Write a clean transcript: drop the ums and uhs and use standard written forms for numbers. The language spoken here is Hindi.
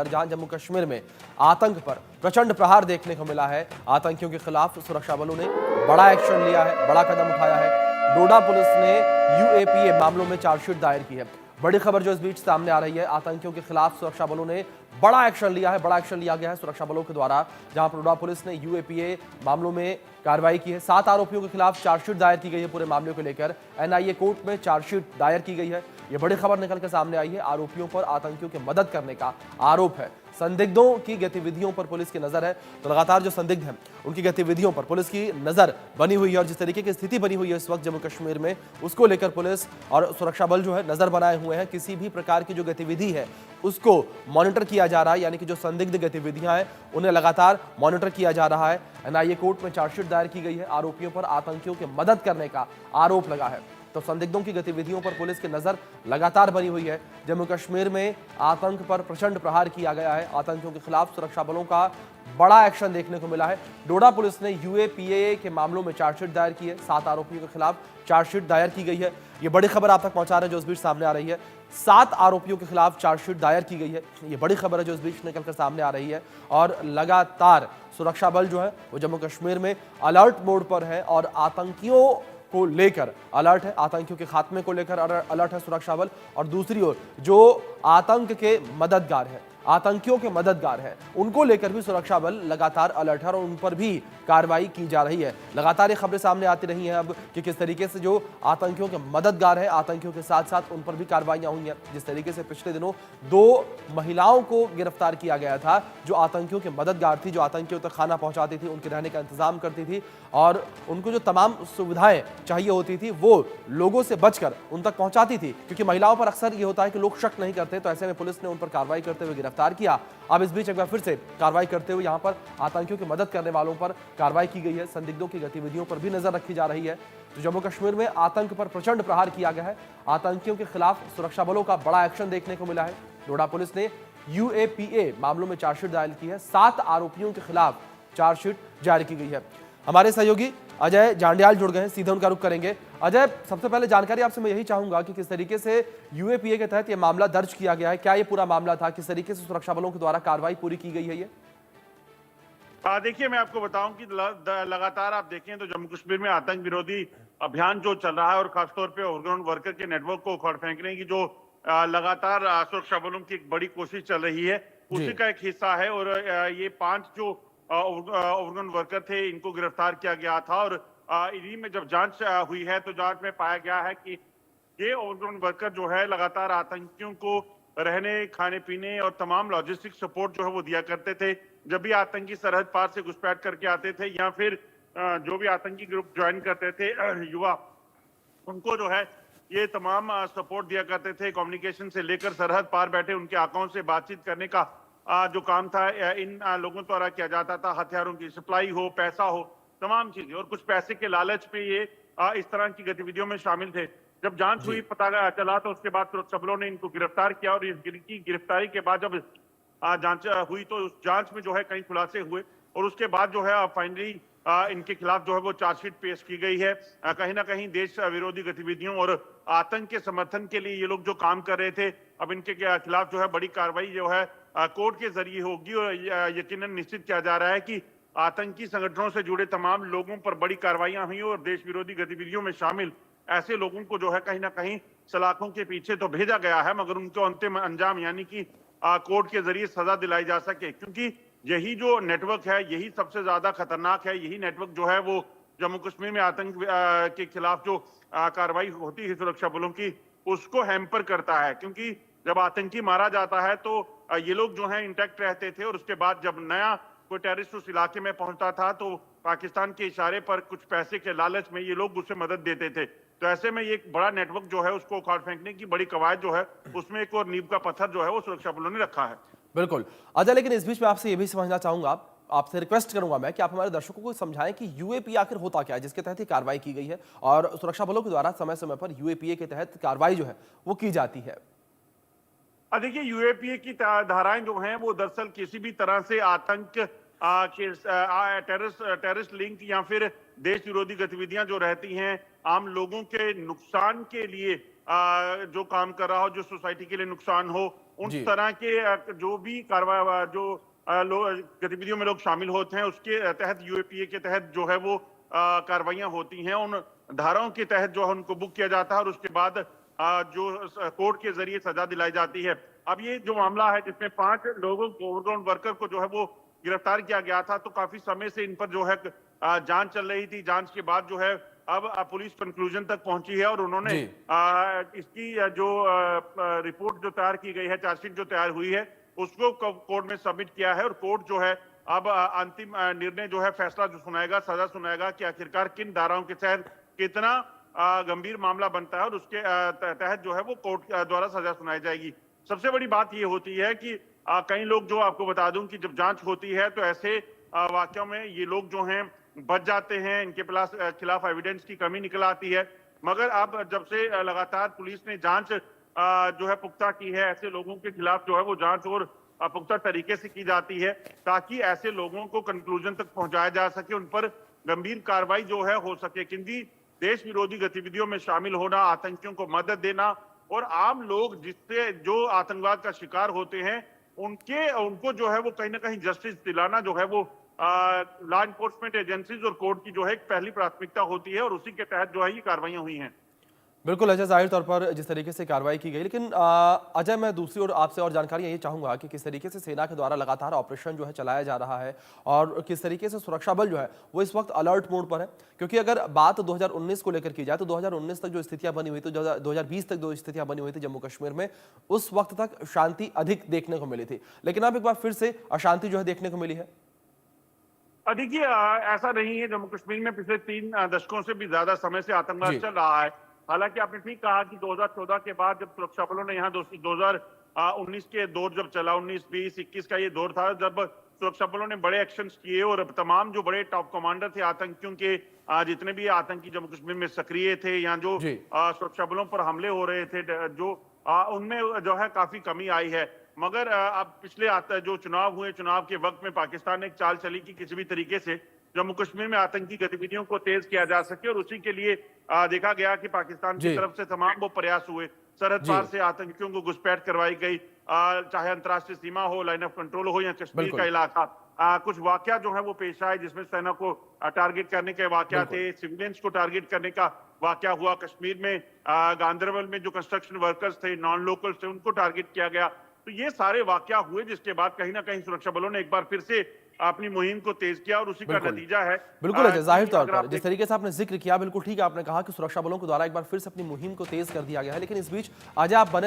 जहां जम्मू कश्मीर में आतंक पर प्रचंड प्रहार देखने को मिला है। आतंकियों के खिलाफ सुरक्षा बलों ने बड़ा एक्शन लिया है, बड़ा कदम उठाया है। डोडा पुलिस ने यूएपीए मामलों में चार्जशीट दायर की है। बड़ी खबर जो इस बीच सामने आ रही है, आतंकियों के खिलाफ सुरक्षा बलों ने बड़ा एक्शन लिया है, बड़ा एक्शन लिया गया है सुरक्षा बलों के द्वारा। जहां डोडा पुलिस ने यूएपीए मामलों में कार्रवाई की है। 7 आरोपियों के खिलाफ चार्जशीट दायर की गई है। पूरे मामले को लेकर एनआईए कोर्ट में चार्जशीट दायर की गई है। यह बड़ी खबर निकल कर सामने आई है। आरोपियों पर आतंकियों की मदद करने का आरोप है। संदिग्धों की गतिविधियों पर पुलिस की नजर है। तो लगातार जो संदिग्ध हैं उनकी गतिविधियों पर पुलिस की नजर बनी हुई है और जिस तरीके की स्थिति बनी हुई है इस वक्त जम्मू कश्मीर में, उसको लेकर पुलिस और सुरक्षा बल जो है नजर बनाए हुए हैं। किसी भी प्रकार की जो गतिविधि है उसको मॉनिटर किया जा रहा है, यानी कि जो संदिग्ध गतिविधियां हैं उन्हें लगातार मॉनिटर किया जा रहा है। एनआईए कोर्ट में चार्जशीट दायर की गई है। आरोपियों पर आतंकियों की मदद करने का आरोप लगा है। तो संदिग्धों की गतिविधियों पर पुलिस की नजर लगातार बनी हुई है। जम्मू कश्मीर में आतंक पर प्रचंड प्रहार किया गया है। आतंकियों के खिलाफ सुरक्षा बलों का बड़ा एक्शन देखने को मिला है। डोडा पुलिस ने यूएपीए के मामलों में चार्जशीट दायर की है। 7 आरोपियों के खिलाफ चार्जशीट दायर की गई है। ये बड़ी खबर आप तक पहुंचा रहे हैं जो इस बीच सामने आ रही है। 7 आरोपियों के खिलाफ चार्जशीट दायर की गई है। ये बड़ी खबर है जो इस बीच निकलकर सामने आ रही है। और लगातार सुरक्षा बल जो है वो जम्मू कश्मीर में अलर्ट मोड पर है और आतंकियों को लेकर अलर्ट है। आतंकियों के खात्मे को लेकर अलर्ट है सुरक्षा बल। और दूसरी ओर जो आतंक के मददगार हैं, आतंकियों के मददगार हैं, उनको लेकर भी सुरक्षा बल लगातार अलर्ट है और उन पर भी कार्रवाई की जा रही है। लगातार ये खबरें सामने आती रही हैं अब कि किस तरीके से जो आतंकियों के मददगार हैं, आतंकियों के साथ साथ उन पर भी कार्रवाइयां हुई हैं। जिस तरीके से पिछले दिनों 2 महिलाओं को गिरफ्तार किया गया था जो आतंकियों के मददगार थी, जो आतंकियों तक खाना पहुंचाती थी, उनके रहने का इंतजाम करती थी और उनको जो तमाम सुविधाएं चाहिए होती थी वो लोगों से बचकर उन तक पहुंचाती थी। क्योंकि महिलाओं पर अक्सर ये होता है कि लोग शक नहीं करते, तो ऐसे में पुलिस ने उन पर कार्रवाई करते हुए गिरफ्तार किया। अब इस बीच एक बार फिर से कार्रवाई करते हुए यहां पर आतंकियों की मदद करने वालों पर कार्रवाई की गई है। संदिग्धों की गतिविधियों पर भी नजर रखी जा रही है। तो जम्मू कश्मीर में आतंक पर प्रचंड प्रहार किया गया है। आतंकियों के खिलाफ सुरक्षा बलों का बड़ा एक्शन देखने को मिला है। डोडा पुलिस ने यूएपीए मामलों में चार्जशीट दायर की है। 7 आरोपियों के खिलाफ चार्जशीट जारी की गई है। हमारे सहयोगी अजय जांडियाल जुड़ गए हैं, सीधे उनका रुख करेंगे। अजय, सबसे पहले जानकारी आपसे मैं यही चाहूंगा कि किस तरीके से यूएपीए के तहत यह मामला दर्ज किया गया है, क्या ये पूरा मामला था, किस तरीके से सुरक्षा बलों के द्वारा कार्रवाई पूरी की गई है ये? देखिए, मैं आपको बताऊं कि लगातार आप देखें तो जम्मू कश्मीर में आतंक विरोधी अभियान जो चल रहा है और खासतौर पे ओवरग्राउंड वर्कर के नेटवर्क को उखाड़ फेंकने की जो लगातार सुरक्षा बलों की एक बड़ी कोशिश चल रही है, उसी का एक हिस्सा है। और ये 5 जो ओवरग्राउंड वर्कर थे इनको गिरफ्तार किया गया था और इन्हीं में जब जांच हुई है तो जांच में पाया गया है कि ये ओवरग्राउंड वर्कर जो है लगातार आतंकियों को रहने, खाने पीने और तमाम लॉजिस्टिक सपोर्ट जो है वो दिया करते थे। जब भी आतंकी सरहद पार से घुसपैठ करके आते थे या फिर जो भी आतंकी ग्रुप ज्वाइन करते थे युवा, उनको जो है ये तमाम सपोर्ट दिया करते थे। कम्युनिकेशन से लेकर सरहद पार बैठे उनके आकाओं से बातचीत करने का जो काम था इन लोगों द्वारा किया जाता था। हथियारों की सप्लाई हो, पैसा हो, तमाम चीजें, और कुछ पैसे के लालच पे ये इस तरह की गतिविधियों में शामिल थे। जब जांच हुई, पता चला, तो उसके बाद सुरक्षा बलों ने इनको गिरफ्तार किया और इनकी गिरफ्तारी के बाद जब जांच हुई तो उस जांच में जो है कई खुलासे हुए और उसके बाद जो है फाइनली इनके खिलाफ जो है वो चार्जशीट पेश की गई है। कहीं ना कहीं देश विरोधी गतिविधियों और आतंक के समर्थन के लिए ये लोग जो काम कर रहे थे, अब इनके खिलाफ जो है बड़ी कार्रवाई जो है कोर्ट के जरिए होगी और यकीनन निश्चित किया जा रहा है कि आतंकी संगठनों से जुड़े तमाम लोगों पर बड़ी कार्रवाइयां हुई और देश विरोधी गतिविधियों में शामिल ऐसे लोगों को जो है कहीं ना कहीं सलाखों के पीछे तो भेजा गया है, मगर उनको अंतिम अंजाम यानी कि कोर्ट के जरिए सजा दिलाई जा सके। क्योंकि यही जो नेटवर्क है यही सबसे ज्यादा खतरनाक है। यही नेटवर्क जो है वो जम्मू कश्मीर में आतंक के खिलाफ जो कार्रवाई होती है सुरक्षा बलों की, उसको हैम्पर करता है। क्योंकि जब आतंकी मारा जाता है तो ये लोग जो है इंटैक्ट रहते थे और उसके बाद जब नया कोई टेररिस्ट उस इलाके में पहुंचता था तो पाकिस्तान के इशारे पर कुछ पैसे के लालच में ये लोग उसे मदद देते थे। तो ऐसे में ये एक बड़ा नेटवर्क जो है उसको उखाड़ फेंकने की बड़ी कवायद जो है उसमें एक और नींव का पत्थर जो है वो सुरक्षा बलों ने रखा है। बिल्कुल अजय, लेकिन इस बीच में आपसे ये भी समझना चाहूंगा, आपसे रिक्वेस्ट करूंगा मैं कि आप हमारे दर्शकों को समझाएं कि यूएपीए आखिर होता क्या है जिसके तहत ये कार्रवाई की गई है और सुरक्षा बलों के द्वारा समय समय पर यूएपीए के तहत कार्रवाई जो है वो की जाती है। देखिए, यूएपीए की धाराएं जो हैं वो दरअसल किसी भी तरह से आतंक टेररिस्ट लिंक या फिर देश विरोधी गतिविधियां जो रहती हैं आम लोगों के नुकसान के लिए जो काम कर रहा हो, जो सोसाइटी के लिए नुकसान हो, उन जी। तरह के जो भी कार्रवाई जो गतिविधियों में लोग शामिल होते हैं, उसके तहत यूएपीए के तहत जो है वो कार्रवाइयां होती हैं। उन धाराओं के तहत जो है उनको बुक किया जाता है और उसके बाद जो कोर्ट के जरिए सजा दिलाई जाती है। अब ये जो मामला है जिसमें 5 लोगों को, ओवरग्राउंड वर्कर को जो है वो गिरफ्तार किया गया था, तो काफी समय से इन पर जो है जांच चल रही थी। जांच के बाद जो है अब पुलिस कंक्लूजन तक पहुंची है और उन्होंने जी। इसकी जो रिपोर्ट जो तैयार की गई है, चार्जशीट जो तैयार हुई है, उसको कोर्ट में सबमिट किया है और कोर्ट जो है अब अंतिम निर्णय जो है, फैसला जो सुनाएगा, सजा सुनाएगा कि आखिरकार किन धाराओं के तहत कितना गंभीर मामला बनता है और उसके तहत जो है वो कोर्ट द्वारा सजा सुनाई जाएगी। सबसे बड़ी बात ये होती है कि कई लोग, जो आपको बता दूं कि जब जांच होती है तो ऐसे वाकयों में ये लोग जो हैं बच जाते हैं, इनके खिलाफ एविडेंस की कमी निकल आती है। मगर अब जब से लगातार पुलिस ने जांच जो है पुख्ता की है, ऐसे लोगों के खिलाफ जो है वो जांच और पुख्ता तरीके से की जाती है ताकि ऐसे लोगों को कंक्लूजन तक पहुंचाया जा सके, उन पर गंभीर कार्रवाई जो है हो सके। क्योंकि देश विरोधी गतिविधियों में शामिल होना, आतंकियों को मदद देना और आम लोग जिससे जो आतंकवाद का शिकार होते हैं उनको जो है वो कहीं ना कहीं जस्टिस दिलाना जो है वो लॉ एनफोर्समेंट एजेंसीज और कोर्ट की जो है एक पहली प्राथमिकता होती है और उसी के तहत जो है ये कार्रवाइयां हुई हैं। बिल्कुल अजय, जाहिर तौर पर जिस तरीके से कार्रवाई की गई, लेकिन अजय मैं दूसरी ओर आपसे और जानकारी ये चाहूंगा कि किस तरीके से सेना के द्वारा लगातार ऑपरेशन जो है चलाया जा रहा है और किस तरीके से सुरक्षा बल जो है वो इस वक्त अलर्ट मोड पर है। क्योंकि अगर बात 2019 को लेकर की जाए तो 2019 तक जो स्थितियां बनी हुई थी, 2020 तक जो स्थितियां बनी हुई थी जम्मू कश्मीर में, उस वक्त तक शांति अधिक देखने को मिली थी, लेकिन अब एक बार फिर से अशांति जो है देखने को मिली है। देखिए, ऐसा नहीं है। जम्मू कश्मीर में पिछले 3 दशकों से भी ज्यादा समय से आतंकवाद जी। चल रहा है। हालांकि आपने ठीक कहा कि 2014 के बाद जब सुरक्षा बलों ने यहाँ 2019 के दौर जब चला, 19, 20, 21 का ये दौर था जब सुरक्षा बलों ने बड़े एक्शंस किए और तमाम जो बड़े टॉप कमांडर थे आतंकियों के, जितने भी आतंकी जम्मू कश्मीर में सक्रिय थे या जो जी। सुरक्षा बलों पर हमले हो रहे थे, जो उनमें जो है काफी कमी आई है। मगर अब पिछले जो चुनाव हुए, चुनाव के वक्त में पाकिस्तान ने एक चाल चली कि किसी भी तरीके से जम्मू कश्मीर में आतंकी गतिविधियों को तेज किया जा सके और उसी के लिए देखा गया कि पाकिस्तान की जी। तरफ से तमाम वो प्रयास हुए। सरहद जी। पार से आतंकियों को घुसपैठ करवाई गई, चाहे अंतर्राष्ट्रीय सीमा हो, लाइन ऑफ कंट्रोल हो या कश्मीर बिल्कुल। का इलाका। कुछ वाकया जो है वो पेश आए जिसमें सेना को टारगेट करने के वाकया बिल्कुल। थे, सिविलियंस को टारगेट करने का वाकया हुआ। कश्मीर में गांदरबल में जो कंस्ट्रक्शन वर्कर्स थे, नॉन लोकल्स थे, उनको टारगेट किया गया। तो ये सारे वाकया हुए जिसके बाद कहीं ना कहीं सुरक्षा बलों ने एक बार फिर से अपनी मुहिम को तेज किया और उसी का बिल्कुल। नतीजा है। बिल्कुल अजय, जाहिर कि तौर अगर पर आप जिस तरीके से आपने जिक्र किया, बिल्कुल ठीक है, आपने कहा कि सुरक्षा बलों के द्वारा एक बार फिर से अपनी मुहिम को तेज कर दिया गया है। लेकिन इस बीच अजय आप बने